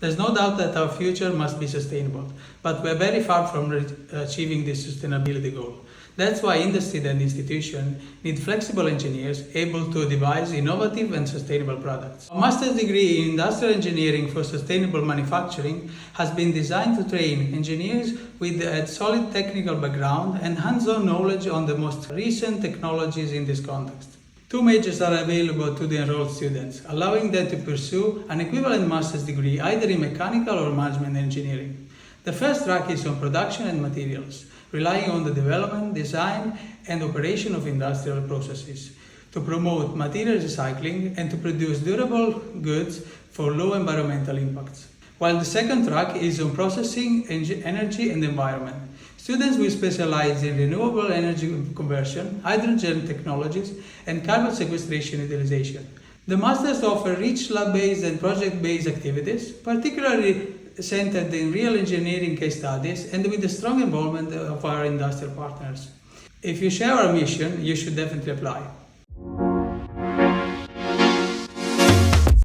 There's no doubt that our future must be sustainable, but we're very far from achieving this sustainability goal. That's why industry and institutions need flexible engineers able to devise innovative and sustainable products. A master's degree in industrial engineering for sustainable manufacturing has been designed to train engineers with a solid technical background and hands-on knowledge on the most recent technologies in this context. 2 majors are available to the enrolled students, allowing them to pursue an equivalent master's degree either in mechanical or management engineering. The first track is on production and materials, relying on the development, design, and operation of industrial processes to promote material recycling and to produce durable goods for low environmental impacts. While the second track is on processing, energy, and environment. Students will specialize in renewable energy conversion, hydrogen technologies, and carbon sequestration utilization. The masters offer rich lab-based and project-based activities, particularly centered in real engineering case studies and with the strong involvement of our industrial partners. If you share our mission, you should definitely apply.